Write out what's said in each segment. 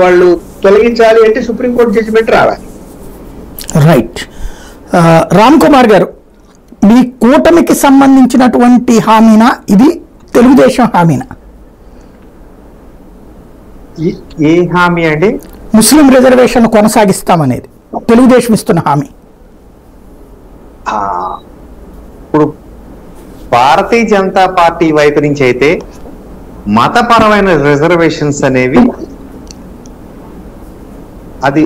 వాళ్ళు తొలగించాలి అంటే సుప్రీంకోర్టు జడ్జిమెంట్ రావాలి. రైట్. రామ్ కుమార్ గారు, మీ కూటమికి సంబంధించినటువంటి హామీనా ఇది, తెలుగుదేశం హామీనా? ఏ హామీ అండి? ముస్లిం రిజర్వేషన్ కొనసాగిస్తామనేది తెలుగుదేశం ఇస్తున్న హామీ. ఇప్పుడు భారతీయ జనతా పార్టీ వైపు నుంచి అయితే మతపరమైన రిజర్వేషన్స్ అనేవి అది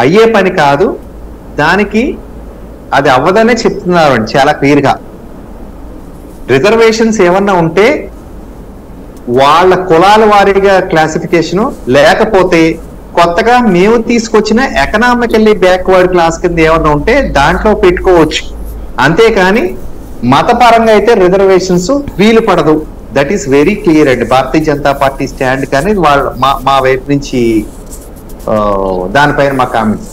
అయ్యే పని కాదు, దానికి అది అవ్వదనే చెప్తున్నారు అండి చాలా క్లియర్ గా. రిజర్వేషన్స్ ఏమన్నా ఉంటే వాళ్ళ కులాల వారీగా క్లాసిఫికేషన్, లేకపోతే కొత్తగా మేము తీసుకొచ్చిన ఎకనామికల్లీ బ్యాక్వర్డ్ క్లాస్ కింద ఏమన్నా ఉంటే దాంట్లో పెట్టుకోవచ్చు. అంతేకాని మతపరంగా అయితే రిజర్వేషన్స్ వీలు పడదు. దట్ ఈస్ వెరీ క్లియర్ అండి భారతీయ జనతా పార్టీ స్టాండ్. కానీ వాళ్ళ మా వైపు నుంచి దానిపైన మా కామెంట్స్.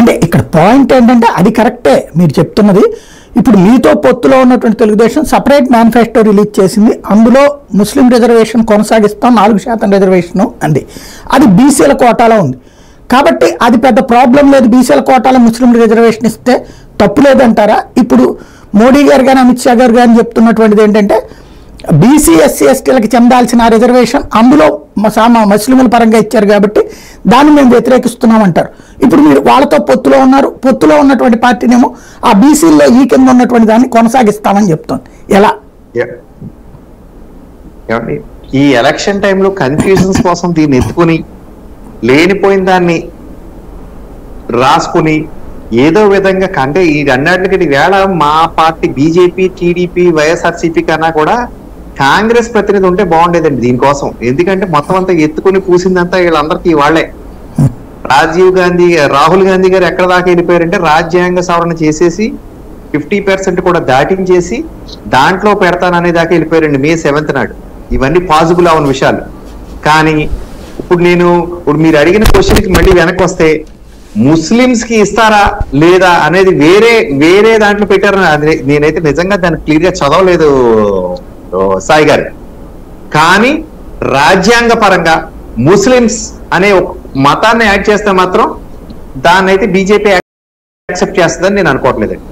అంటే ఇక్కడ పాయింట్ ఏంటంటే అది కరెక్టే మీరు చెప్తున్నది. ఇప్పుడు మీతో పొత్తులో ఉన్నటువంటి తెలుగుదేశం సపరేట్ మేనిఫెస్టో రిలీజ్ చేసింది. అందులో ముస్లిం రిజర్వేషన్ కొనసాగిస్తాం, 4% రిజర్వేషన్ అంది. అది బీసీల కోటాలో ఉంది కాబట్టి అది పెద్ద ప్రాబ్లం లేదు. బీసీల కోటాలో ముస్లిం రిజర్వేషన్ ఇస్తే తప్పు లేదంటారా? ఇప్పుడు మోడీ గారు కానీ అమిత్ షా గారు కానీ చెప్తున్నటువంటిది ఏంటంటే బీసీ ఎస్సీ ఎస్టీలకు చెందాల్సిన రిజర్వేషన్ అందులో ముస్లింల పరంగా ఇచ్చారు కాబట్టి దాన్ని మేము వ్యతిరేకిస్తున్నామంటారు. ఇప్పుడు మీరు వాళ్ళతో పొత్తులో ఉన్నారు, పొత్తులో ఉన్నటువంటి పార్టీనేమో ఆ బీసీల్లో ఈ కింద ఉన్నటువంటి దాన్ని కొనసాగిస్తామని చెప్తోంది. ఎలా? ఈ ఎలక్షన్ టైంలో కన్ఫ్యూజన్స్ కోసం దీన్ని ఎత్తుకుని లేనిపోయిన దాన్ని రాసుకుని ఏదో విధంగా అంటే ఈ అన్నిటికీ వేళ మా పార్టీ బీజేపీ, టీడీపీ, వైఎస్ఆర్సీపీ కన్నా కూడా కాంగ్రెస్ ప్రతినిధి ఉంటే బాగుండేదండి దీనికోసం. ఎందుకంటే మొత్తం అంతా ఎత్తుకుని పూసిందంతా వీళ్ళందరికీ వాళ్ళే. రాహుల్ గాంధీ గారు ఎక్కడ దాకా వెళ్ళిపోయారంటే రాజ్యాంగ సవరణ చేసేసి 50% కూడా దాటించేసి దాంట్లో పెడతాననే దాకా వెళ్ళిపోయారండి May 7th నాడు. ఇవన్నీ పాసిబుల్ అవన్న విషయాలు. కానీ ఇప్పుడు మీరు అడిగిన క్వశ్చన్కి మళ్ళీ వెనక్కి వస్తే ముస్లిమ్స్ కి ఇస్తారా లేదా అనేది వేరే దాంట్లో పెట్టారు. నేనైతే నిజంగా దాన్ని క్లియర్ గా చదవలేదు సాయి గారు. కానీ రాజ్యాంగ పరంగా ముస్లిమ్స్ అనే మతాన్ని యాడ్ చేస్తే మాత్రం దాన్ని అయితే బీజేపీ యాక్సెప్ట్ చేస్తుందని నేను అనుకోవట్లేదండి.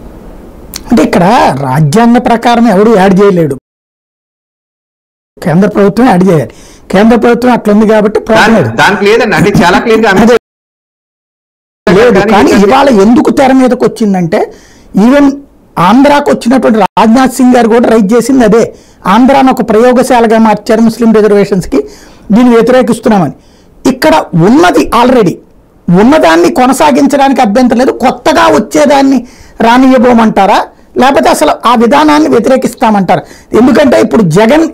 అంటే ఇక్కడ రాజ్యాంగ ప్రకారం ఎవరు యాడ్ చేయలేడు, కేంద్ర ప్రభుత్వం యాడ్ చేయాలి. కేంద్ర ప్రభుత్వం అట్లుంది కాబట్టి దానికి లేదండి. అంటే చాలా క్లియర్ గా లేదు. కానీ ఇవాళ ఎందుకు తెర మీదకి వచ్చిందంటే ఈవెన్ ఆంధ్రాకు వచ్చినటువంటి రాజ్నాథ్ సింగ్ గారు కూడా రైజ్ చేసింది అదే. ఆంధ్రాను ఒక ప్రయోగశాలగా మార్చారు ముస్లిం రిజర్వేషన్స్ కి, దీన్ని వ్యతిరేకిస్తున్నామని. ఇక్కడ ఉన్నది ఆల్రెడీ ఉన్నదాన్ని కొనసాగించడానికి అభ్యంతరం లేదు, కొత్తగా వచ్చేదాన్ని రానియబోమంటారా లేకపోతే అసలు ఆ విధానాన్ని వ్యతిరేకిస్తామంటారా? ఎందుకంటే ఇప్పుడు జగన్